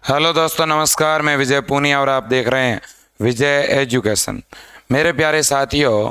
Hello दोस्तों, नमस्कार। मैं विजय पूनिया और आप देख रहे हैं विजय एजुकेशन। मेरे प्यारे साथियों,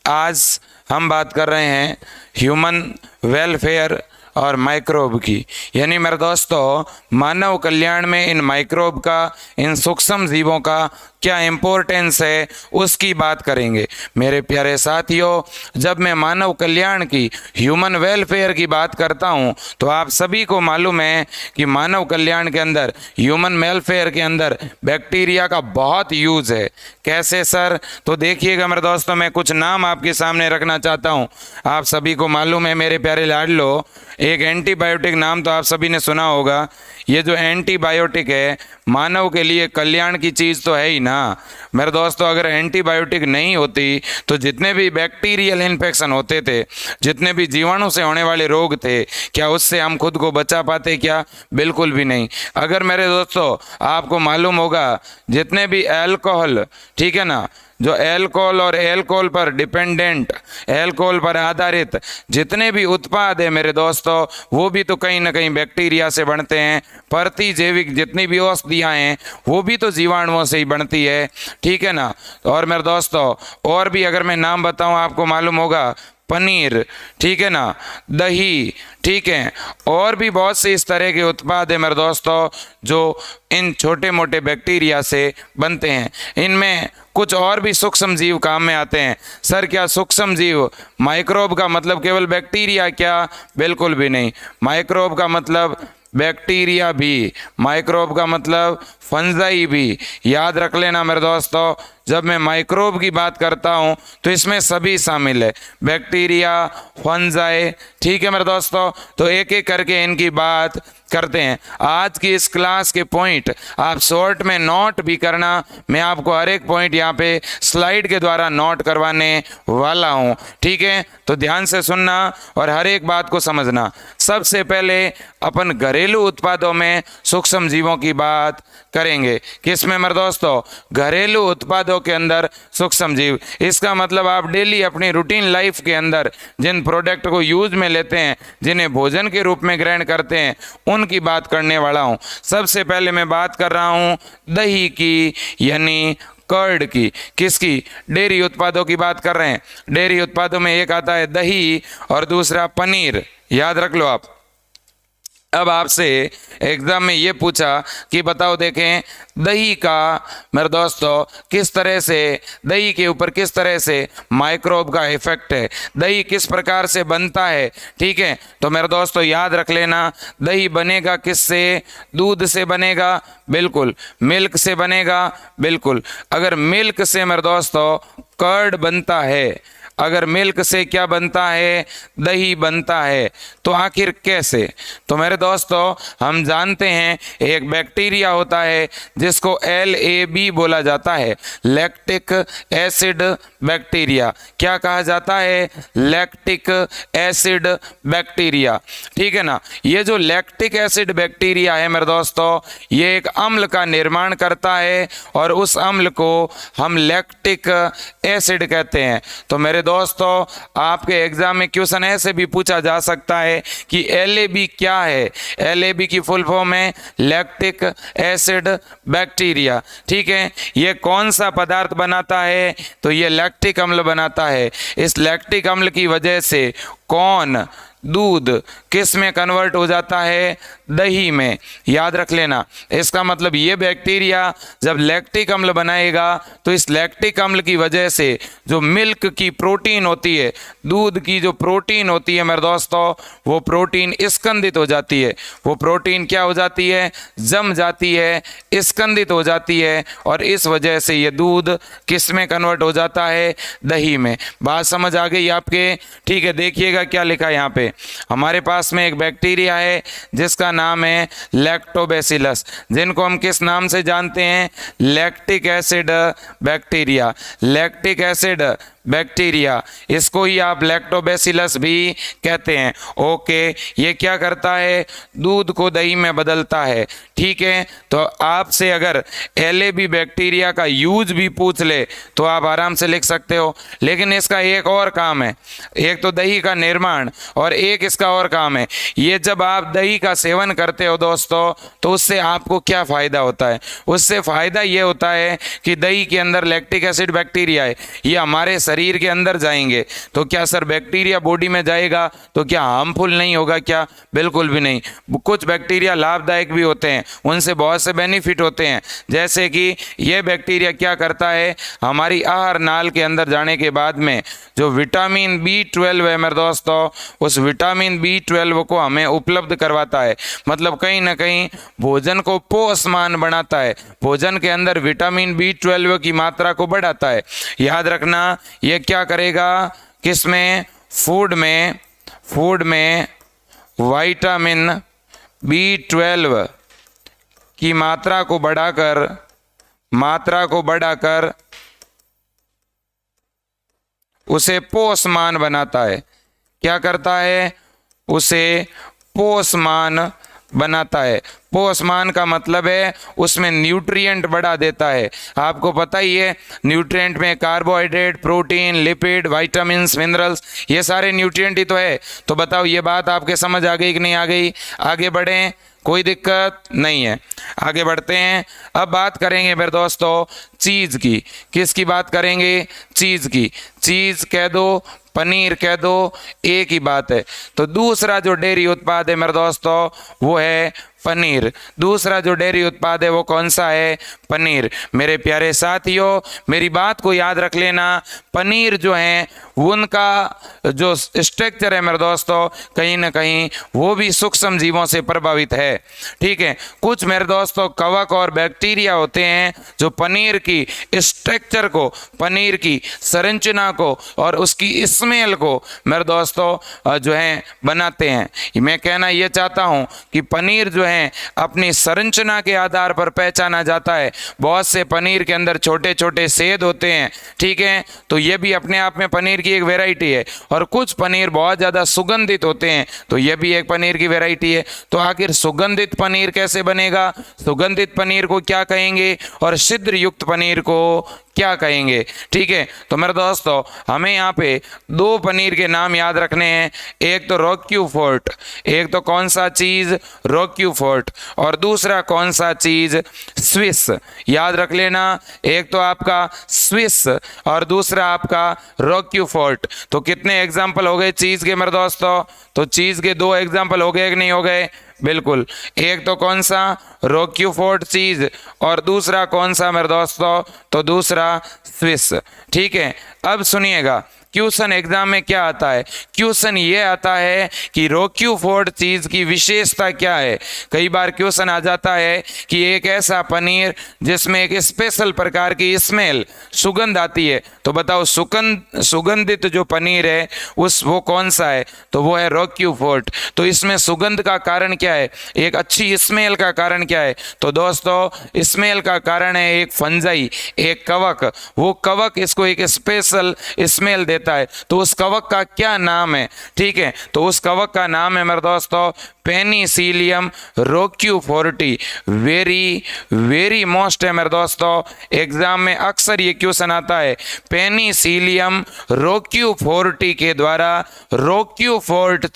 आज हम बात कर रहे हैं ह्यूमन वेलफेयर और माइक्रोब की। यानी मेरे दोस्तों, मानव कल्याण में इन माइक्रोब का, इन सूक्ष्म जीवों का क्या इम्पोर्टेंस है, उसकी बात करेंगे। मेरे प्यारे साथियों, जब मैं मानव कल्याण की, ह्यूमन वेलफेयर की बात करता हूं, तो आप सभी को मालूम है कि मानव कल्याण के अंदर, ह्यूमन वेलफेयर के अंदर बैक्टीरिया का बहुत यूज़ है। कैसे सर? तो देखिएगा मेरे दोस्तों, मैं कुछ नाम आपके सामने रखना चाहता हूं। आप सभी को मालूम है मेरे प्यारे लाडलो, एक एंटीबायोटिक नाम तो आप सभी ने सुना होगा। ये जो एंटीबायोटिक है, मानव के लिए कल्याण की चीज़ तो है ही ना। मेरे दोस्तों, अगर एंटीबायोटिक नहीं होती तो जितने भी बैक्टीरियल इन्फेक्शन होते थे, जितने भी जीवाणु से होने वाले रोग थे, क्या उससे हम खुद को बचा पाते? क्या? बिल्कुल भी नहीं। अगर मेरे दोस्तों आपको मालूम होगा, जितने भी अल्कोहल, ठीक है ना, जो अल्कोहल और अल्कोहल पर डिपेंडेंट, अल्कोहल पर आधारित जितने भी उत्पाद है मेरे दोस्तों, वो भी तो कहीं ना कहीं बैक्टीरिया से बनते हैं। प्रतिजैविक जितनी भी औषधियाँ हैं, वो भी तो जीवाणुओं से ही बनती है, ठीक है ना। और मेरे दोस्तों, और भी अगर मैं नाम बताऊं, आपको मालूम होगा, पनीर, ठीक है ना, दही, ठीक है, और भी बहुत से इस तरह के उत्पाद हैं मेरे दोस्तों, जो इन छोटे मोटे बैक्टीरिया से बनते हैं। इनमें कुछ और भी सूक्ष्म जीव काम में आते हैं। सर, क्या सूक्ष्म जीव, माइक्रोब का मतलब केवल बैक्टीरिया? क्या? बिल्कुल भी नहीं। माइक्रोब का मतलब बैक्टीरिया भी, माइक्रोब का मतलब फंजाई भी। याद रख लेना मेरे दोस्तों, जब मैं माइक्रोब की बात करता हूं तो इसमें सभी शामिल है, बैक्टीरिया, फंजाई, ठीक है मेरे दोस्तों। तो एक एक करके इनकी बात करते हैं। आज की इस क्लास के पॉइंट आप शॉर्ट में नोट भी करना। मैं आपको हर एक पॉइंट यहाँ पे स्लाइड के द्वारा नोट करवाने वाला हूँ, ठीक है। तो ध्यान से सुनना और हर एक बात को समझना। सबसे पहले अपन घरेलू उत्पादों में सूक्ष्म जीवों की बात करेंगे। किसमें मेरे दोस्तों? घरेलू उत्पादों के अंदर सूक्ष्म जीव। इसका मतलब आप डेली अपनी रूटीन लाइफ के अंदर जिन प्रोडक्ट को यूज में लेते हैं, जिन्हें भोजन के रूप में ग्रहण करते हैं, उनकी बात करने वाला हूँ। सबसे पहले मैं बात कर रहा हूँ दही की, यानी कर्ड की। किसकी? डेयरी उत्पादों की बात कर रहे हैं। डेयरी उत्पादों में एक आता है दही और दूसरा पनीर। याद रख लो आप। अब आपसे एग्जाम में ये पूछा कि बताओ, देखें, दही का मेरे दोस्तों किस तरह से, दही के ऊपर किस तरह से माइक्रोब का इफेक्ट है, दही किस प्रकार से बनता है, ठीक है। तो मेरे दोस्तों याद रख लेना, दही बनेगा किससे? दूध से बनेगा, बिल्कुल। मिल्क से बनेगा, बिल्कुल। अगर मिल्क से मेरे दोस्तों कर्ड बनता है, अगर मिल्क से क्या बनता है? दही बनता है। तो आखिर कैसे? तो मेरे दोस्तों, हम जानते हैं एक बैक्टीरिया होता है जिसको LAB बोला जाता है, लैक्टिक एसिड बैक्टीरिया। क्या कहा जाता है? लैक्टिक एसिड बैक्टीरिया, ठीक है ना। ये जो लैक्टिक एसिड बैक्टीरिया है मेरे दोस्तों, ये एक अम्ल का निर्माण करता है और उस अम्ल को हम लैक्टिक एसिड कहते हैं। तो मेरे दोस्तों, आपके एग्जाम में क्वेश्चन ऐसे भी पूछा जा सकता है कि LAB क्या है? LAB की फुल फॉर्म है लैक्टिक एसिड बैक्टीरिया, ठीक है। ये कौन सा पदार्थ बनाता है? तो ये लैक्टिक अम्ल बनाता है। इस लैक्टिक अम्ल की वजह से कौन? दूध किस में कन्वर्ट हो जाता है? दही में। याद रख लेना। इसका मतलब ये बैक्टीरिया जब लैक्टिक अम्ल बनाएगा तो इस लैक्टिक अम्ल की वजह से जो मिल्क की प्रोटीन होती है, दूध की जो प्रोटीन होती है मेरे दोस्तों, वो प्रोटीन स्कंदित हो जाती है। वो प्रोटीन क्या हो जाती है? जम जाती है, स्कंदित हो जाती है, और इस वजह से ये दूध किस में कन्वर्ट हो जाता है? दही में। बात समझ आ गई आपके? ठीक है, देखिएगा क्या लिखा है यहाँ पे। हमारे पास में एक बैक्टीरिया है जिसका नाम है लैक्टोबैसिलस, जिनको हम किस नाम से जानते हैं? Lactic acid bacteria. Lactic acid bacteria, इसको ही आप लैक्टोबैसिलस भी कहते हैं। ओके, ये क्या करता है, दूध को दही में बदलता है। ठीक है, तो आपसे अगर LAB बैक्टीरिया का यूज भी पूछ ले तो आप आराम से लिख सकते हो। लेकिन इसका एक और काम है, एक तो दही का निर्माण और एक इसका और काम है, ये जब आप दही का सेवन करते हो दोस्तों तो उससे आपको क्या फ़ायदा होता है, उससे फ़ायदा ये होता है कि दही के अंदर लैक्टिक एसिड बैक्टीरिया है, ये हमारे शरीर के अंदर जाएंगे। तो क्या सर बैक्टीरिया बॉडी में जाएगा तो क्या हार्मफुल नहीं होगा क्या? बिल्कुल भी नहीं। कुछ बैक्टीरिया लाभदायक भी होते हैं, उनसे बहुत से बेनिफिट होते हैं। जैसे कि ये बैक्टीरिया क्या करता है, हमारी आहार नाल के अंदर जाने के बाद में जो विटामिन B12 है मेरे दोस्तों, उस विटामिन B12 को हमें उपलब्ध करवाता है। मतलब कहीं ना कहीं भोजन को पोषमान बनाता है, भोजन के अंदर विटामिन B12 की मात्रा को बढ़ाता है। याद रखना, ये क्या करेगा, किसमें, फूड में विटामिन B12 की मात्रा को बढ़ाकर उसे पोषमान बनाता है। क्या करता है, उसे पोषमान बनाता है। पोषमान का मतलब है उसमें न्यूट्रिएंट बढ़ा देता है। आपको पता ही है, न्यूट्रिएंट में carbohydrate, protein, lipid, vitamins, minerals, ये सारे न्यूट्रिएंट ही तो है। तो बताओ, ये बात आपके समझ आ गई कि नहीं आ गई? आगे बढ़ें, कोई दिक्कत नहीं है, आगे बढ़ते हैं। अब बात करेंगे मेरे दोस्तों चीज़ की। किसकी बात करेंगे? चीज़ की। चीज़ कह दो, पनीर कह दो, एक ही बात है। तो दूसरा जो डेयरी उत्पाद है मेरे दोस्तों वो है पनीर। दूसरा जो डेयरी उत्पाद है वो कौन सा है? पनीर। मेरे प्यारे साथियों, मेरी बात को याद रख लेना, पनीर जो है उनका जो स्ट्रक्चर है मेरे दोस्तों, कहीं ना कहीं वो भी सूक्ष्म जीवों से प्रभावित है। ठीक है, कुछ मेरे दोस्तों कवक और बैक्टीरिया होते हैं जो पनीर की स्ट्रक्चर को, पनीर की संरचना को और उसकी स्मेल को मेरे दोस्तों जो है बनाते हैं। मैं कहना ये चाहता हूँ कि पनीर जो है अपनी संरचना के आधार पर पहचाना जाता है। बहुत से पनीर के अंदर छोटे छोटे छेद होते हैं। ठीक है, तो ये भी अपने आप में पनीर की एक वैरायटी है। और कुछ पनीर बहुत ज़्यादा सुगंधित होते हैं, तो ये भी एक पनीर की वैरायटी है। तो आखिर सुगंधित पनीर कैसे बनेगा, सुगंधित पनीर को क्या कहेंगे और छिद्र युक्त पनीर को क्या कहेंगे? ठीक है, तो मेरे दोस्तों हमें यहाँ पे दो पनीर के नाम याद रखने हैं। एक तो रोक्यूफोर्ट, एक तो कौन सा चीज़? रोक्यूफोर्ट। और दूसरा कौन सा चीज़? स्विस। याद रख लेना, एक तो आपका स्विस और दूसरा आपका रोक्यूफोर्ट। तो कितने एग्जाम्पल हो गए चीज़ के मेरे दोस्तों? तो चीज़ के दो एग्जाम्पल हो गए कि नहीं हो गए? बिल्कुल। एक तो कौन सा? रोक्यूफोर्ट चीज़, और दूसरा कौन सा मेरे दोस्तों? तो दूसरा स्विस। ठीक है, अब सुनिएगा क्वेश्चन एग्जाम में क्या आता है। क्वेश्चन ये आता है कि रोक्यूफोर्ट चीज़ की विशेषता क्या है। कई बार क्वेश्चन आ जाता है कि एक ऐसा पनीर जिसमें एक स्पेशल प्रकार की स्मेल, सुगंध आती है, तो बताओ सुगंधित जो पनीर है वो कौन सा है? तो वो है रोक्यूफोर्ट। तो इसमें सुगंध का कारण क्या है, एक अच्छी स्मेल का कारण क्या है? तो दोस्तों स्मेल का कारण है एक फंजाई, एक कवक। वो कवक इसको एक स्पेशल स्मेल देता है। तो उस कवक का क्या नाम है? ठीक है, तो उस कवक का नाम है मेरे दोस्तों पेनिसिलियम रोक्यूफोर्टी। वेरी वेरी मोस्ट है मेरे दोस्तों, एग्जाम में अक्सर ये क्वेश्चन आता है। पेनिसिलियम रोक्यूफोर्टी के द्वारा रोक्यूफोर्ट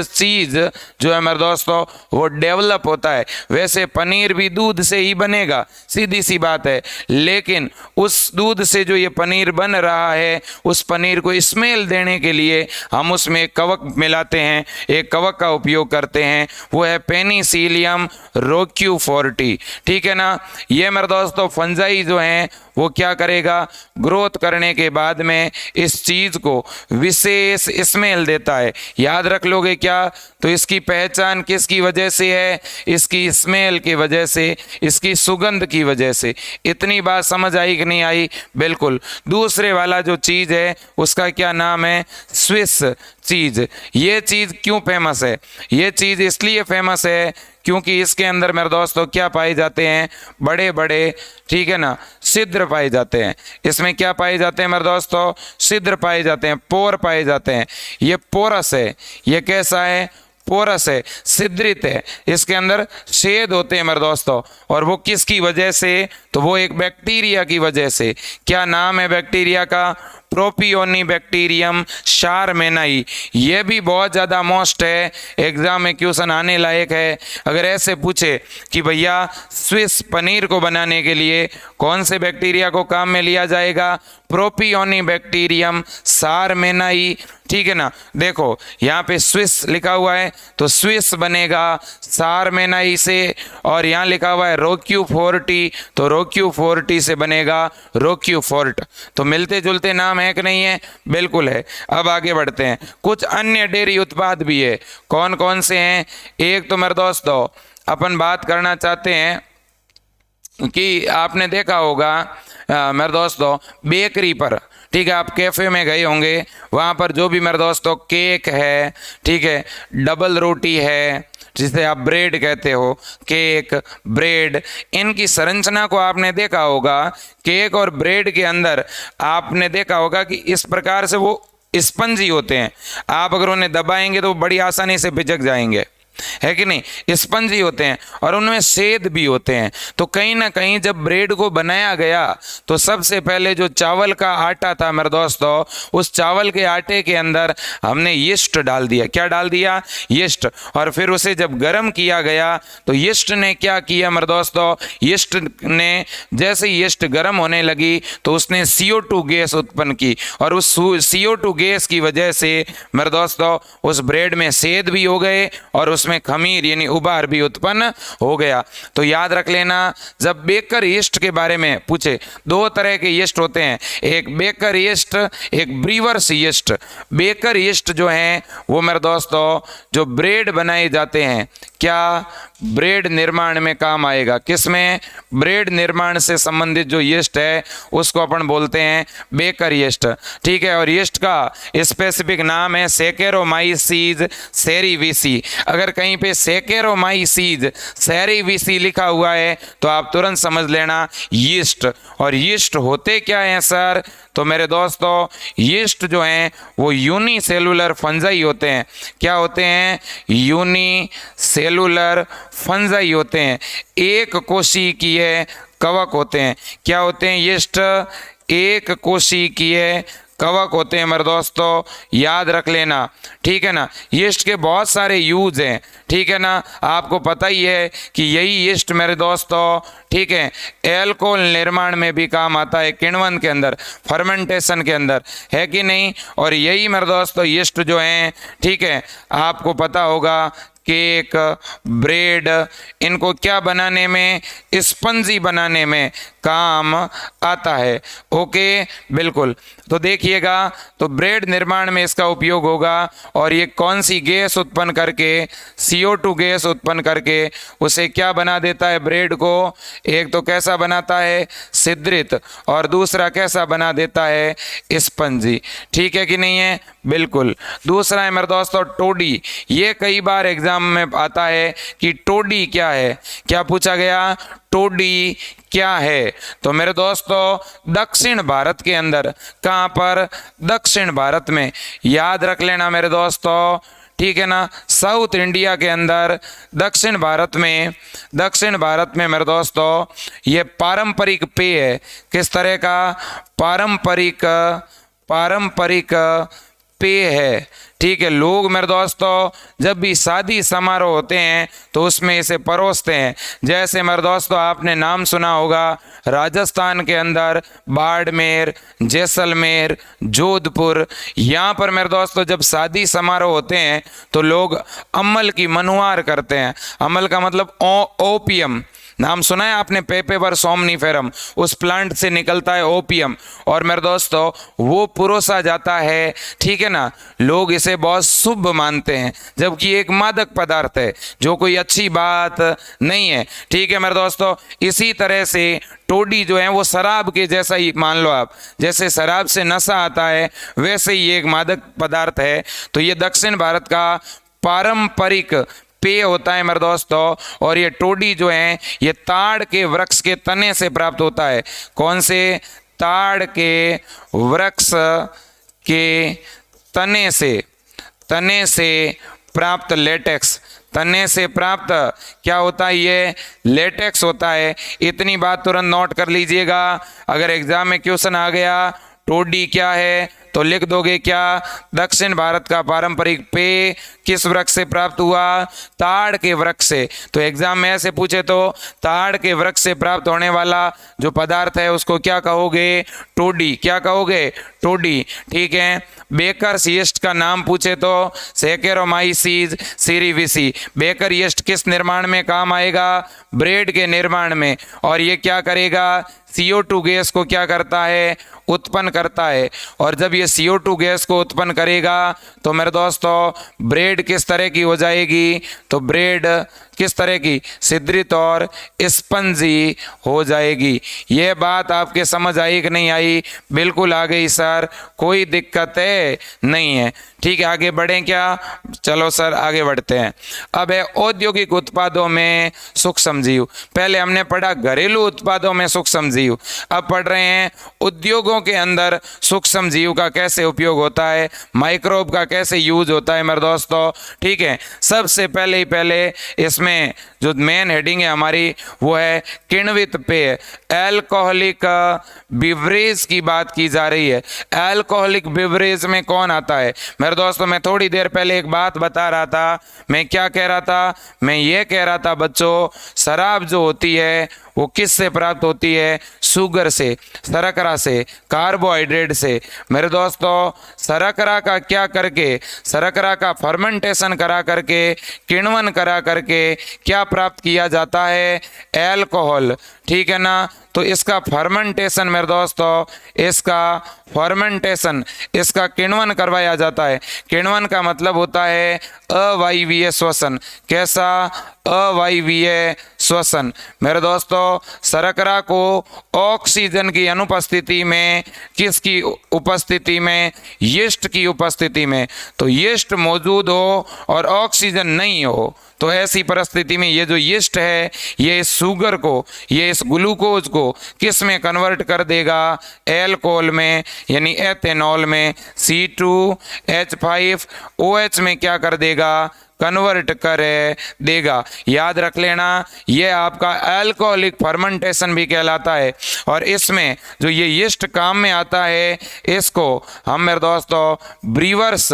चीज जो है मेरे दोस्तों वो डेवलप होता है। वैसे पनीर भी दूध से ही बनेगा, सीधी सी बात है, लेकिन उस दूध से जो ये पनीर बन रहा है, उस पनीर को स्मेल देने के लिए हम उसमें एक कवक मिलाते हैं, एक कवक का उपयोग करते हैं, वो है पेनिसिलियम रोक्यूफोर्टी। ठीक है ना। ये मेरे दोस्तों फंजाई जो हैं वो क्या करेगा, ग्रोथ करने के बाद में इस चीज़ को विशेष स्मेल देता है। याद रख लोगे क्या? तो इसकी पहचान किसकी वजह से है? इसकी स्मेल की वजह से, इसकी सुगंध की वजह से। इतनी बात समझ आई कि नहीं आई? बिल्कुल। दूसरे वाला जो चीज़ है उसका क्या नाम है? स्विस चीज़, ये चीज़ क्यों फेमस है? ये चीज़ इसलिए फेमस है क्योंकि इसके अंदर मेरे दोस्तों क्या पाए जाते हैं? बड़े बड़े, ठीक है ना, छिद्र पाए जाते हैं। इसमें क्या पाए जाते हैं मेरे दोस्तों? छिद्र पाए जाते हैं, पोर पाए जाते हैं। ये पोरस है। ये कैसा है? पोरस है, छिद्रित है। इसके अंदर छेद होते हैं मेरे दोस्तों। और वो किसकी वजह से? तो वो एक बैक्टीरिया की वजह से। क्या नाम है बैक्टीरिया का? Propionibacterium shermanii. ये भी बहुत ज़्यादा मोस्ट है, एग्जाम में क्वेश्चन आने लायक है। अगर ऐसे पूछे कि भैया स्विस पनीर को बनाने के लिए कौन से बैक्टीरिया को काम में लिया जाएगा? प्रोपियोनी बैक्टीरियम शारमेनाई, ठीक है ना। देखो यहाँ पे स्विस लिखा हुआ है तो स्विस बनेगा शारमेनाई से, और यहाँ लिखा हुआ है रोक्यूफोर्टी तो रोक्यूफोर्टी से बनेगा रोक्यूफोर्ट। तो मिलते जुलते नाम है कि नहीं है? बिल्कुल है। अब आगे बढ़ते हैं। कुछ अन्य डेयरी उत्पाद भी है। कौन कौन से हैं? एक तो मेरे दोस्तों अपन बात करना चाहते हैं कि आपने देखा होगा मेरे दोस्तों बेकरी पर, ठीक है, आप कैफ़े में गए होंगे, वहाँ पर जो भी मेरे दोस्तों केक है, ठीक है, डबल रोटी है, जिसे आप ब्रेड कहते हो, केक, ब्रेड, इनकी संरचना को आपने देखा होगा। केक और ब्रेड के अंदर आपने देखा होगा कि इस प्रकार से वो स्पंजी होते हैं। आप अगर उन्हें दबाएंगे तो वो बड़ी आसानी से पिचक जाएंगे, है कि नहीं? स्पंजी होते हैं और उनमें छेद भी होते हैं। तो कहीं ना कहीं जब ब्रेड को बनाया गया तो सबसे पहले जो चावल का आटा था मेरे दोस्तों, उस चावल के आटे के अंदर हमने यीस्ट डाल दिया। क्या डाल दिया? यीस्ट। और फिर उसे जब गर्म किया गया तो यीस्ट ने क्या किया मेरे दोस्तों? यीस्ट ने जैसे यीस्ट गर्म होने लगी तो उसने CO2 गैस उत्पन्न की, और उस CO2 गैस की वजह से मेरे दोस्तों उस ब्रेड में छेद भी हो गए और उसमें खमीर यानी उबार भी उत्पन्न हो गया। तो याद रख लेना, जब बेकर यीस्ट के बारे में पूछे, दो तरह के यीस्ट होते हैं, एक बेकर यीस्ट, एक ब्रीवर्स यीस्ट। बेकर यीस्ट जो है वो मेरे दोस्तों जो ब्रेड बनाए जाते हैं, क्या ब्रेड निर्माण में काम आएगा? किसमें? ब्रेड निर्माण से संबंधित जो यीस्ट है उसको अपन बोलते हैं बेकर यीस्ट, ठीक है। और यीस्ट का स्पेसिफिक नाम है सैकेरोमाइसीज सेरिविसी। अगर कहीं पे सैकेरोमाइसीज सेरिविसी लिखा हुआ है तो आप तुरंत समझ लेना यीस्ट। और यीस्ट होते क्या हैं सर? तो मेरे दोस्तों यीस्ट जो हैं वो यूनिसेलुलर फंजाई होते हैं। क्या होते हैं? यूनिसेलुलर फंजाई होते हैं, एक कोशिकीय कवक होते हैं। क्या होते हैं? यीस्ट एक कोशिकीय कवक होते हैं मेरे दोस्तों, याद रख लेना, ठीक है ना। यीस्ट के बहुत सारे यूज हैं, ठीक है ना। आपको पता ही है कि यही यीस्ट मेरे दोस्तों, ठीक है, एल्कोहल निर्माण में भी काम आता है, किण्वन के अंदर, फर्मेंटेशन के अंदर, है कि नहीं। और यही मेरे दोस्तों यीस्ट जो हैं, ठीक है, आपको पता होगा केक, ब्रेड, इनको क्या बनाने में? स्पंजी बनाने में काम आता है। ओके, बिल्कुल। तो देखिएगा, तो ब्रेड निर्माण में इसका उपयोग होगा। और ये कौन सी गैस उत्पन्न करके? CO2 गैस उत्पन्न करके उसे क्या बना देता है? ब्रेड को एक तो कैसा बनाता है? छिद्रित, और दूसरा कैसा बना देता है? स्पंजी, ठीक है कि नहीं है? बिल्कुल। दूसरा है मेरे दोस्तों टोडी। ये कई बार एग्जाम में आता है कि टोडी क्या है? क्या पूछा गया? टोडी क्या है? तो मेरे दोस्तों दक्षिण भारत के अंदर, कहाँ पर? दक्षिण भारत में, याद रख लेना मेरे दोस्तों, ठीक है ना। साउथ इंडिया के अंदर दक्षिण भारत में मेरे दोस्तों ये पारंपरिक पेय है। किस तरह का? पारंपरिक पेय है, ठीक है। लोग मेरे दोस्तों जब भी शादी समारोह होते हैं तो उसमें इसे परोसते हैं। जैसे मेरे दोस्तों आपने नाम सुना होगा, राजस्थान के अंदर बाड़मेर, जैसलमेर, जोधपुर, यहाँ पर मेरे दोस्तों जब शादी समारोह होते हैं तो लोग अम्ल की मनुआर करते हैं। अम्ल का मतलब ओपियम, नाम सुना है आपने, पेपेवर सोमनीफेरम, उस प्लांट से निकलता है ओपियम, और मेरे दोस्तों वो पुरोसा जाता है, ठीक है ना। लोग इसे बहुत शुभ मानते हैं, जबकि एक मादक पदार्थ है, जो कोई अच्छी बात नहीं है, ठीक है मेरे दोस्तों। इसी तरह से टोडी जो है वो शराब के जैसा ही मान लो आप, जैसे शराब से नशा आता है वैसे ही एक मादक पदार्थ है। तो ये दक्षिण भारत का पारंपरिक पेय होता है मेरे दोस्तों। और ये टोडी जो है ये ताड़ के वृक्ष के तने से प्राप्त होता है। कौन से? ताड़ के वृक्ष के तने से प्राप्त लेटेक्स, तने से प्राप्त क्या होता है? ये लेटेक्स होता है। इतनी बात तुरंत नोट कर लीजिएगा। अगर एग्जाम में क्वेश्चन आ गया टोडी क्या है तो लिख दोगे क्या? दक्षिण भारत का पारंपरिक पेय किस वृक्ष से प्राप्त हुआ? ताड़ के वृक्ष से। तो एग्जाम में ऐसे पूछे तो ताड़ के वृक्ष से प्राप्त होने वाला जो पदार्थ है उसको क्या कहोगे? टोडी। क्या कहोगे? टोडी, ठीक है। बेकर्स यीस्ट का नाम पूछे तो सैकेरोमाइसीज सीरीविसी। बेकर यीस्ट किस निर्माण में काम आएगा? ब्रेड के निर्माण में। और ये क्या करेगा? CO2 गैस को क्या करता है? उत्पन्न करता है। और जब ये CO2 गैस को उत्पन्न करेगा तो मेरे दोस्तों ब्रेड किस तरह की हो जाएगी? तो ब्रेड किस तरह की? छिद्रित और स्पंजी हो जाएगी। ये बात आपके समझ आई कि नहीं आई? बिल्कुल आ गई सर, कोई दिक्कत है नहीं है, ठीक है। आगे बढ़ें क्या? चलो सर आगे बढ़ते हैं। अब है औद्योगिक उत्पादों में सूक्ष्म जीव। पहले हमने पढ़ा घरेलू उत्पादों में सूक्ष्म जीव, अब पढ़ रहे हैं उद्योगों के अंदर सूक्ष्म जीव का कैसे उपयोग होता है, माइक्रोब का कैसे यूज होता है मेरे दोस्तों, ठीक है। सबसे पहले इसमें जो मेन हेडिंग है हमारी वो है किण्वित पेय, एल्कोहलिक बिवरेज की बात की जा रही है। एल्कोहलिक बिवरेज में कौन आता है मेरे दोस्तों? मैं थोड़ी देर पहले एक बात बता रहा था। मैं क्या कह रहा था? मैं ये कह रहा था बच्चों, शराब जो होती है वो किस से प्राप्त होती है? शुगर से, शर्करा से, कार्बोहाइड्रेट से। मेरे दोस्तों शर्करा का क्या करके, शर्करा का फर्मेंटेशन करा करके, किण्वन करा करके क्या प्राप्त किया जाता है? एल्कोहल, ठीक है ना। तो इसका फर्मेंटेशन मेरे दोस्तों, इसका फर्मेंटेशन, इसका किण्वन करवाया जाता है। किण्वन का मतलब होता है अवायवीय श्वसन। कैसा? अवायवीय श्वसन। मेरे दोस्तों शर्करा को ऑक्सीजन की अनुपस्थिति में, किसकी उपस्थिति में? यीस्ट की उपस्थिति में। तो यीस्ट मौजूद हो और ऑक्सीजन नहीं हो तो ऐसी परिस्थिति में ये जो यीस्ट है ये इस शुगर को, ये इस ग्लूकोज को किस में कन्वर्ट कर देगा? एल्कोहल में, यानी एथेनॉल में। C2H5OH में क्या कर देगा? कन्वर्ट कर देगा। याद रख लेना, ये आपका अल्कोहलिक फर्मेंटेशन भी कहलाता है। और इसमें जो ये यीस्ट काम में आता है इसको हम मेरे दोस्तों ब्रीवर्स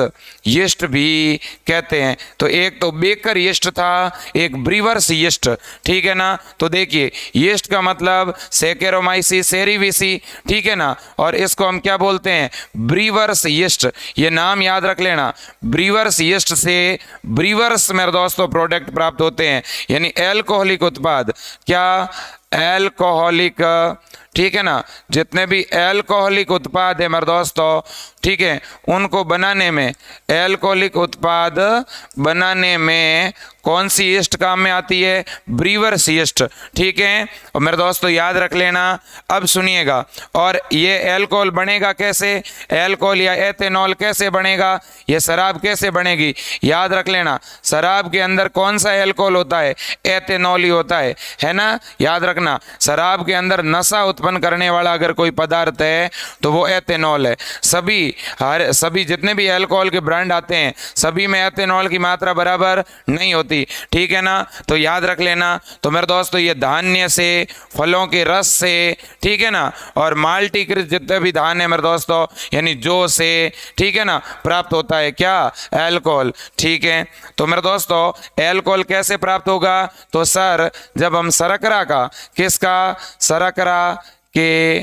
यीस्ट भी कहते हैं। तो एक तो बेकर यीस्ट था, एक ब्रीवर्स यीस्ट, ठीक है ना। तो देखिए यीस्ट का मतलब सैकेरोमाइसीस सेरेविसी, ठीक है ना। और इसको हम क्या बोलते हैं? Brewers yeast. ये नाम याद रख लेना। ब्रीवर्स यीस्ट से ब्रीवर्स मेरे दोस्तों प्रोडक्ट प्राप्त होते हैं, यानी एल्कोहलिक उत्पाद। क्या? एल्कोहलिक, ठीक है ना। जितने भी एल्कोहलिक उत्पाद है मेरे दोस्तों, ठीक है, उनको बनाने में, एल्कोहलिक उत्पाद बनाने में कौन सी यीस्ट काम में आती है? ब्रीवर्स यीस्ट, ठीक है। और मेरे दोस्तों याद रख लेना। अब सुनिएगा, और ये एल्कोहल बनेगा कैसे? एल्कोहल या एथेनॉल कैसे बनेगा? ये शराब कैसे बनेगी? याद रख लेना, शराब के अंदर कौन सा एल्कोहल होता है? एथेनॉल ही होता है ना। याद रखना, शराब के अंदर नशा उत्पन्न करने वाला अगर कोई पदार्थ है तो वो एथेनॉल है। सभी जितने भी अल्कोहल के ब्रांड आते हैं सभी में एथेनॉल की मात्रा बराबर नहीं होती, ठीक है ना। तो याद रख लेना। तो मेरे दोस्तों ये धान्य से, फलों के रस से, ठीक है ना, और माल्टीकृत जितने भी धान है मेरे दोस्तों, यानी जौ से, ठीक है ना, प्राप्त होता है क्या? अल्कोहल, ठीक है। तो मेरे दोस्तों अल्कोहल कैसे प्राप्त होगा? तो सर जब हम शर्करा का, किसका? शर्करा के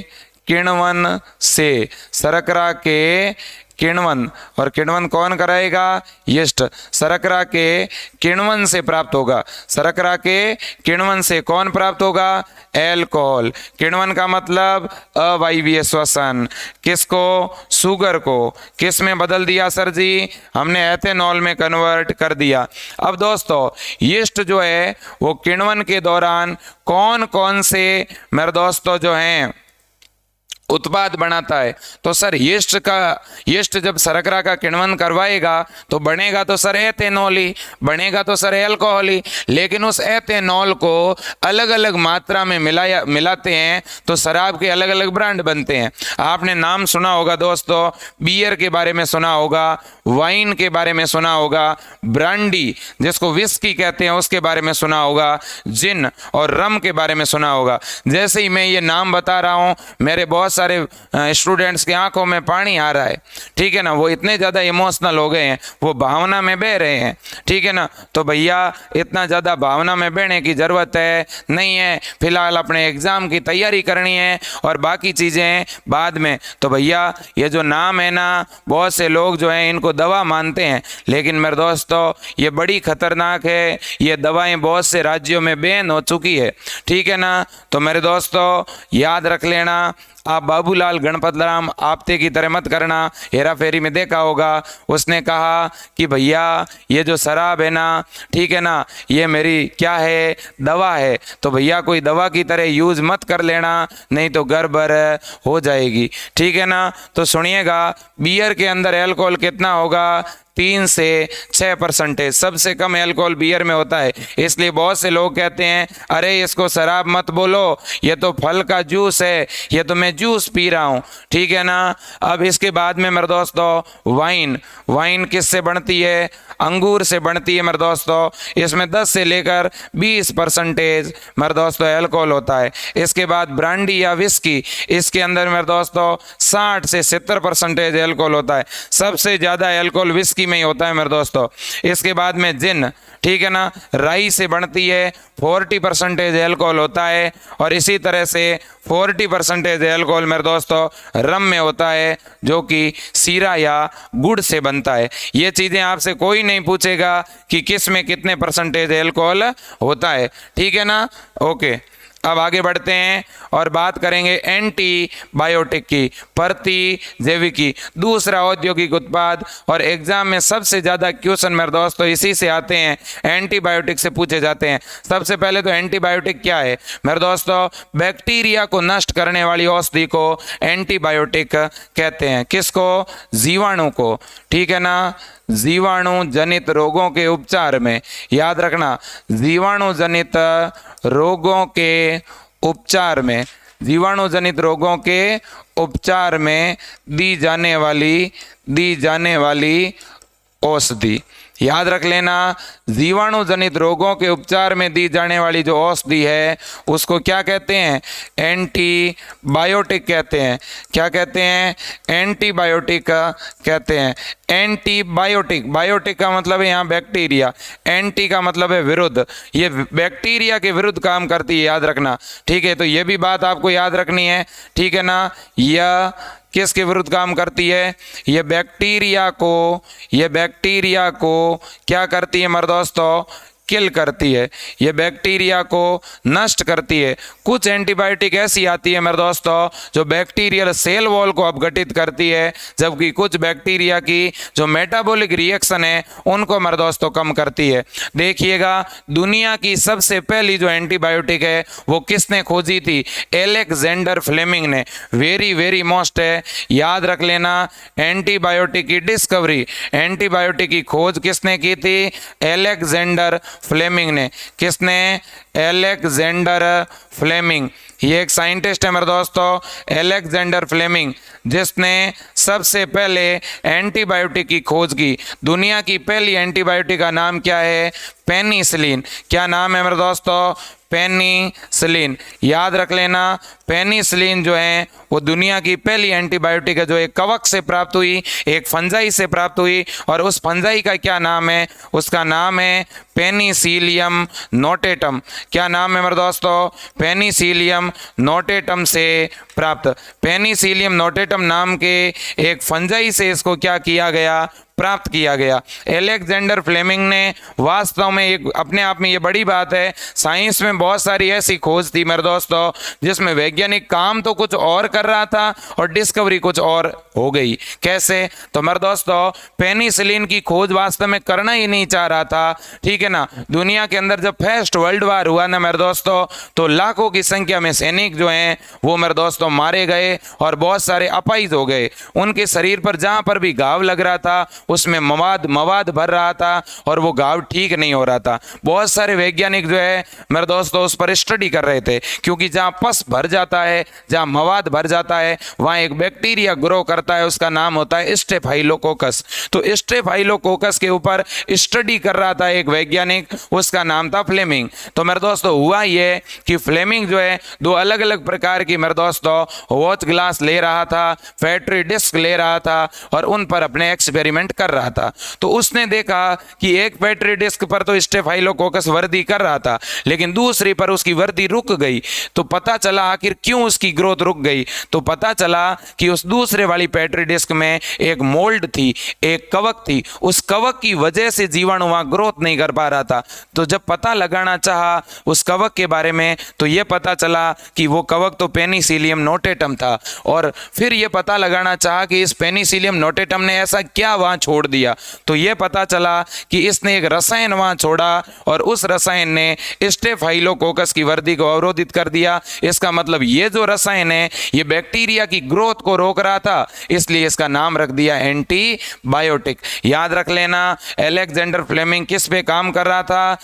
किण्वन से, शर्करा के किण्वन, और किण्वन कौन कराएगा? यीस्ट। शर्करा के किण्वन से प्राप्त होगा। शर्करा के किण्वन से कौन प्राप्त होगा? एल्कोहल। किण्वन का मतलब अवायवीय श्वसन। किसको? शुगर को। किस में बदल दिया सर जी? हमने एथेनॉल में कन्वर्ट कर दिया। अब दोस्तों यीस्ट जो है वो किण्वन के दौरान कौन कौन से मेरे दोस्तों जो हैं उत्पाद बनाता है? तो सर यीस्ट जब शर्करा का किण्वन करवाएगा तो बनेगा तो सर एथेनॉल ही, बनेगा तो सर एल्कोहल ही। लेकिन उस एथेनॉल को अलग अलग मात्रा में मिलाते हैं तो शराब के अलग अलग ब्रांड बनते हैं। आपने नाम सुना होगा दोस्तों, बियर के बारे में सुना होगा, वाइन के बारे में सुना होगा, ब्रांडी जिसको विस्की कहते हैं उसके बारे में सुना होगा, जिन और रम के बारे में सुना होगा। जैसे ही मैं ये नाम बता रहा हूँ मेरे बहुत सारे स्टूडेंट्स की आंखों में पानी आ रहा है, ठीक है ना, वो इतने ज़्यादा इमोशनल हो गए हैं, वो भावना में बह रहे हैं, ठीक है ना। तो भैया इतना ज़्यादा भावना में बहने की ज़रूरत है नहीं है, फिलहाल अपने एग्ज़ाम की तैयारी करनी है और बाकी चीज़ें बाद में। तो भैया ये जो नाम है ना, बहुत से लोग जो हैं इनको दवा मानते हैं, लेकिन मेरे दोस्तों ये बड़ी खतरनाक है। ये दवाएं बहुत से राज्यों में बैन हो चुकी है, ठीक है ना। तो मेरे दोस्तों याद रख लेना, आप बाबूलाल गणपत राम आपते की तरह मत करना। हेरा फेरी में देखा होगा, उसने कहा कि भैया ये जो शराब है ना, ठीक है ना, ये मेरी क्या है? दवा है। तो भैया कोई दवा की तरह यूज़ मत कर लेना, नहीं तो गड़बड़ हो जाएगी, ठीक है ना। तो सुनिएगा, बियर के अंदर एल्कोहल कितना होगा? 3 से 6%। सबसे कम अल्कोहल बियर में होता है। इसलिए बहुत से लोग कहते हैं अरे इसको शराब मत बोलो, ये तो फल का जूस है, ये तो मैं जूस पी रहा हूँ, ठीक है ना। अब इसके बाद में मेरे दोस्तों वाइन किससे बनती है? अंगूर से बनती है मेरे दोस्तों। इसमें 10 से लेकर 20% मेरे दोस्तों अल्कोहल होता है। इसके बाद ब्रांडी या विस्की, इसके अंदर मेरे दोस्तों 60 से 70% अल्कोहल होता है। सबसे ज़्यादा अल्कोहल विस्की में ही होता है मेरे दोस्तों। इसके बाद में जिन, ठीक है ना, राई से बनती है, 40% अल्कोहल होता है। और इसी तरह से 40% अल्कोहल मेरे दोस्तों रम में होता है, जो कि सीरा या गुड़ से बनता है। ये चीज़ें आपसे कोई नहीं पूछेगा कि किस में कितने % अल्कोहल होता है, ठीक है ना। ओके, अब आगे बढ़ते हैं और बात करेंगे एंटीबायोटिक की, प्रतिजैविकी, दूसरा औद्योगिक उत्पाद। और एग्जाम में सबसे ज़्यादा क्वेश्चन मेरे दोस्तों इसी से आते हैं, एंटीबायोटिक से पूछे जाते हैं। सबसे पहले तो एंटीबायोटिक क्या है मेरे दोस्तों? बैक्टीरिया को नष्ट करने वाली औषधि को एंटीबायोटिक कहते हैं। किसको? जीवाणु को, ठीक है ना। जीवाणु जनित रोगों के उपचार में, याद रखना, जीवाणु जनित रोगों के उपचार में, जीवाणु जनित रोगों के उपचार में दी जाने वाली औषधि, याद रख लेना। जीवाणु जनित रोगों के उपचार में दी जाने वाली जो औषधि है उसको क्या कहते हैं? एंटीबायोटिक कहते हैं। क्या कहते हैं? एंटीबायोटिक कहते हैं। एंटीबायोटिक, बायोटिक का मतलब है यहाँ बैक्टीरिया, एंटी का मतलब है विरुद्ध, ये बैक्टीरिया के विरुद्ध काम करती है, याद रखना, ठीक है। तो ये भी बात आपको याद रखनी है, ठीक है ना। यह किसके विरुद्ध काम करती है? ये बैक्टीरिया को क्या करती है मेरे दोस्तों? किल करती है, ये बैक्टीरिया को नष्ट करती है। कुछ एंटीबायोटिक ऐसी आती है मेरे दोस्तों जो बैक्टीरियल सेल वॉल को अपघटित करती है, जबकि कुछ बैक्टीरिया की जो मेटाबॉलिक रिएक्शन है उनको मेरे दोस्तों कम करती है। देखिएगा, दुनिया की सबसे पहली जो एंटीबायोटिक है वो किसने खोजी थी? एलेक्जेंडर फ्लेमिंग ने। वेरी मोस्ट है, याद रख लेना। एंटीबायोटिक की डिस्कवरी, एंटीबायोटिक की खोज किसने की थी? एलेक्जेंडर फ्लेमिंग ने। किसने? Alexander Fleming. ये एक साइंटिस्ट है मेरे दोस्तों, एलेक्जेंडर फ्लेमिंग, जिसने सबसे पहले एंटीबायोटिक की खोज की। दुनिया की पहली एंटीबायोटिक का नाम क्या है? पेनिसिलिन। क्या नाम है मेरे दोस्तों? पेनिसिलिन। याद रख लेना, पेनिसिलिन जो है वो दुनिया की पहली एंटीबायोटिक है जो एक कवक से प्राप्त हुई, एक फंजाई से प्राप्त हुई। और उस फंजाई का क्या नाम है? उसका नाम है पेनिसिलियम नोटेटम। क्या नाम है मेरे दोस्तों? पेनिसिलियम नोटेटम से प्राप्त। पेनिसिलियम नोटेटम नाम के एक फंजाई से इसको क्या किया गया, प्राप्त किया गया। अलेक्जेंडर फ्लेमिंग ने वास्तव में एक अपने आप में ये बड़ी बात है, साइंस में बहुत सारी ऐसी खोज थी मेरे दोस्तों जिसमें वैज्ञानिक काम तो कुछ और कर रहा था और डिस्कवरी कुछ और हो गई। कैसे? तो मेरे दोस्तों पेनिसिलिन की खोज वास्तव में करना ही नहीं चाह रहा था, ठीक है ना। दुनिया के अंदर जब फर्स्ट वर्ल्ड वार हुआ ना मेरे दोस्तों, तो लाखों की संख्या में सैनिक जो हैं वो मेरे दोस्तों मारे गए और बहुत सारे अपाहिज हो गए। उनके शरीर पर जहां पर भी घाव लग रहा था उसमें मवाद भर रहा था और वो घाव ठीक नहीं हो रहा था। बहुत सारे वैज्ञानिक जो है मेरे दोस्तों उस पर स्टडी कर रहे थे, क्योंकि जहां पस भर जाता है, जहां मवाद भर जाता है, वहां एक बैक्टीरिया ग्रो करता है, उसका नाम होता है स्टेफाइलोकोकस। तो स्टेफाइलोकोकस के ऊपर स्टडी कर रहा था एक वैज्ञानिक, उसका नाम था फ्लेमिंग। तो मेरे दोस्तों हुआ ये कि फ्लेमिंग जो है दो अलग अलग प्रकार की मेरे दोस्तों वॉच ग्लास ले रहा था, फैक्ट्री डिस्क ले रहा था और उन पर अपने एक्सपेरिमेंट कर रहा था। तो उसने देखा कि एक बैटरी डिस्क पर तो स्टेफाइलोकोकस वृद्धि कर रहा था, लेकिन दूसरी पर उसकी वृद्धि रुक गई। तो पता चला आखिर क्यों उसकी ग्रोथ रुक गई। तो पता चला कि उस दूसरे वाली बैटरी डिस्क में एक मोल्ड थी, एक कवक थी, उस कवक की वजह से जीवाणु वहां ग्रोथ नहीं कर पा रहा था। तो जब पता लगाना चाहा उस कवक के बारे में, तो यह पता चला कि वो कवक तो पेनिसिलियम नोटेटम था। और फिर यह पता लगाना चाहा कि इस पेनिसिलियम नोटेटम ने ऐसा क्या वहां छोड़ दिया। तो यह पता चला कि इसने एक रसायन वहां छोड़ा और उस रसायन ने स्टेफाइलोकोकस की वृद्धि को अवरोधित कर दिया। इसका मतलब ये जो रसायन है ये बैक्टीरिया की ग्रोथ को रोक रहा था, इसलिए इसका नाम रख दिया एंटीबायोटिक। याद रख लेना, अलेक्जेंडर फ्लेमिंग किस पे काम कर रहा था?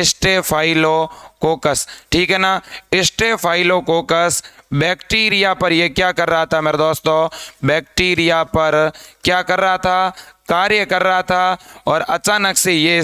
स्टेफाइलोकोकस, ठीक है ना। स्टेफाइलोकोकस बैक्टीरिया पर ये क्या कर रहा था मेरे दोस्तों? बैक्टीरिया पर क्या कर रहा था? कार्य कर रहा था। और अचानक से ये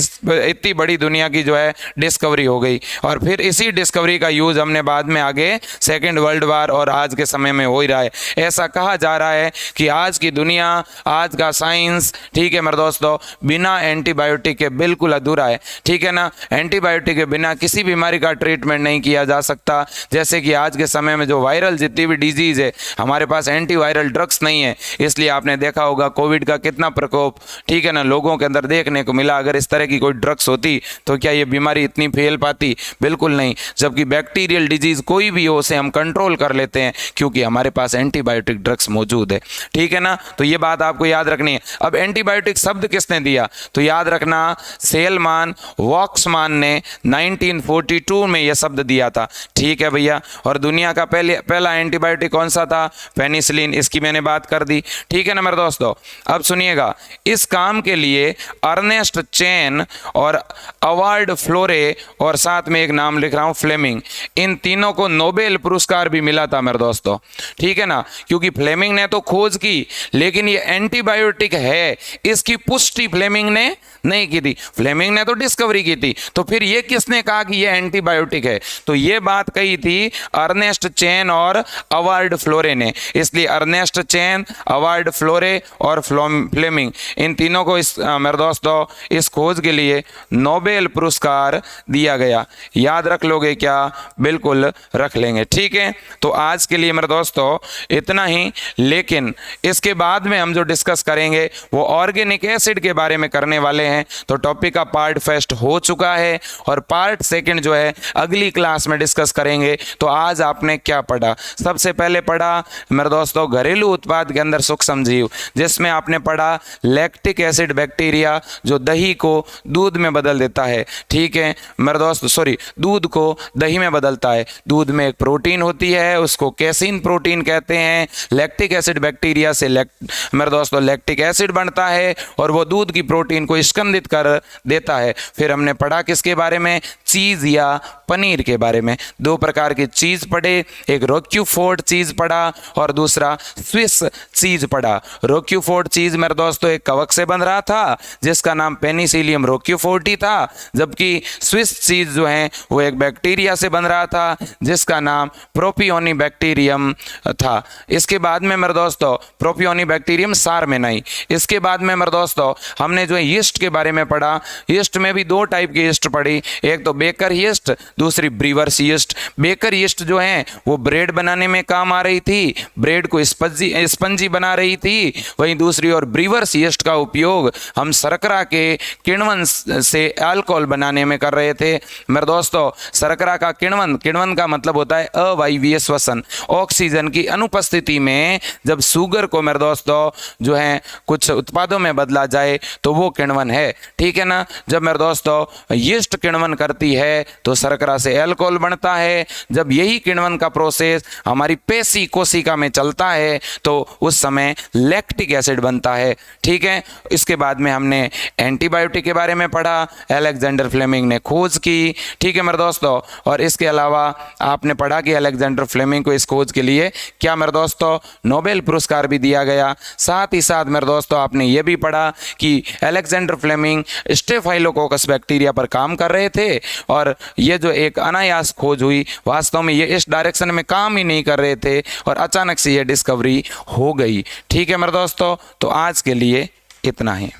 इतनी बड़ी दुनिया की जो है डिस्कवरी हो गई। और फिर इसी डिस्कवरी का यूज़ हमने बाद में आगे सेकेंड वर्ल्ड वार और आज के समय में हो ही रहा है। ऐसा कहा जा रहा है कि आज की दुनिया, आज का साइंस, ठीक है मेरे दोस्तों, बिना एंटीबायोटिक के बिल्कुल अधूरा है, ठीक है ना। एंटीबायोटिक के बिना किसी बीमारी का ट्रीटमेंट नहीं किया जा सकता। जैसे कि आज के समय में जो वायरल जितनी भी डिजीज़ है, हमारे पास एंटीवायरल ड्रग्स नहीं है। इसलिए आपने देखा होगा कोविड का कितना प्रकोप, ठीक है ना, लोगों के अंदर देखने को मिला। अगर इस तरह की कोई ड्रग्स होती तो क्या ये बीमारी इतनी फैल पाती? बिल्कुल नहीं। जबकि बैक्टीरियल डिजीज कोई भी हो उसे हम कंट्रोल कर लेते हैं क्योंकि हमारे पास एंटीबायोटिक ड्रग्स मौजूद है, ठीक है ना। तो ये बात आपको याद रखनी है। अब एंटीबायोटिक शब्द किसने दिया? तो याद रखना, सेलमान वॉक्समान ने 1942 में यह शब्द दिया था, ठीक है भैया। और दुनिया का पहला एंटीबायोटिक कौन सा था? पेनिसिलिन। इसकी मैंने बात कर दी, ठीक है ना मेरे दोस्तों। अब सुनिएगा, इस काम के लिए अर्नेस्ट चेन और अवार्ड फ्लोरे और साथ में एक नाम लिख रहा हूं फ्लेमिंग, इन तीनों को नोबेल पुरस्कार भी मिला था मेरे दोस्तों, ठीक है ना। क्योंकि फ्लेमिंग ने तो खोज की, लेकिन ये एंटीबायोटिक है इसकी पुष्टि फ्लेमिंग ने नहीं की थी। फ्लेमिंग ने तो डिस्कवरी की थी, तो फिर ये किसने कहा कि ये एंटीबायोटिक है? तो ये बात कही थी अर्नेस्ट चेन और अवार्ड फ्लोरे ने। इसलिए अर्नेस्ट चेन, अवार्ड फ्लोरे और फ्लेमिंग, इन तीनों को मेरे दोस्तों इस खोज के लिए नोबेल पुरस्कार दिया गया। याद रख लोगे क्या? बिल्कुल रख लेंगे, ठीक है। तो आज के लिए मेरे दोस्तों इतना ही, लेकिन इसके बाद में हम जो डिस्कस करेंगे वो ऑर्गेनिक एसिड के बारे में करने वाले हैं। तो टॉपिक का पार्ट फर्स्ट हो चुका है और पार्ट सेकंड जो है अगली क्लास में डिस्कस करेंगे। तो आज आपने क्या पढ़ा? सबसे पहले पढ़ा मेरे दोस्तों घरेलू उत्पाद के अंदर सूक्ष्म जीव, जिसमें आपने पढ़ा लैक्टिक एसिड बैक्टीरिया जो दही को दूध में बदल देता है, ठीक है मेरे दोस्त, दूध को दही में बदलता है। दूध में एक प्रोटीन होती है, उसको कैसीन प्रोटीन कहते हैं। लैक्टिक एसिड बैक्टीरिया से मेरे दोस्तों लैक्टिक एसिड बनता है और वो दूध की प्रोटीन को स्कंदित कर देता है। फिर हमने पढ़ा किसके बारे में? चीज़ या पनीर के बारे में। दो प्रकार की चीज़ पढ़े, एक रोक्यूफोर्ड चीज़ पढ़ा और दूसरा स्विस चीज़ पढ़ा। रोक्यूफोर्ड चीज़ मेरे दोस्तों एक कवक से बन रहा था जिसका नाम पेनिसिलियम रोक्यूफोर्टी था, जबकि स्विस चीज़ जो है वो एक बैक्टीरिया से बन रहा था जिसका नाम प्रोपियोनी बैक्टीरियम था। इसके बाद में मेरे दोस्तों प्रोपियोनी बैक्टीरियम सारमेनाई। इसके बाद में मेरे दोस्तों हमने जो है यीस्ट के बारे में पढ़ा। यीस्ट में भी दो टाइप की यीस्ट पढ़ी, एक तो बेकर यीस्ट, दूसरी ब्रीवर्स यीस्ट। बेकर यीस्ट जो है वो ब्रेड बनाने में काम आ रही थी, ब्रेड को स्पंजी बना रही थी। वहीं दूसरी ओर ब्रीवर्स यीस्ट का उपयोग हम शर्करा के किण्वन से अल्कोहल बनाने में कर रहे थे। मेरे दोस्तों, शर्करा का किण्वन का मतलब होता है अवायवीय श्वसन। ऑक्सीजन की अनुपस्थिति में जब शुगर को मेरे दोस्तों जो है कुछ उत्पादों में बदला जाए तो वो किण्वन है, ठीक है ना। जब मेरे दोस्तों यीस्ट किण्वन करती है तो शर्करा से अल्कोहल बनता है। जब यही किण्वन का प्रोसेस हमारी पेशी कोशिका में चलता है तो उस समय लैक्टिक एसिड बनता है, ठीक है। इसके बाद में हमने एंटीबायोटिक के बारे में पढ़ा, अलेक्जेंडर फ्लेमिंग ने खोज की, ठीक है मेरे दोस्तों। और इसके अलावा आपने पढ़ा कि अलेक्जेंडर फ्लेमिंग को इस खोज के लिए क्या मेरे दोस्तों नोबेल पुरस्कार भी दिया गया। साथ ही साथ मेरे दोस्तों आपने ये भी पढ़ा कि अलेक्जेंडर फ्लेमिंग स्टेफाइलोकोकस बैक्टीरिया पर काम कर रहे थे और ये जो एक अनायास खोज हुई, वास्तव में ये इस डायरेक्शन में काम ही नहीं कर रहे थे और अचानक से ये डिस्कवरी हो गई, ठीक है मेरे दोस्तों। तो आज के लिए इतना ही।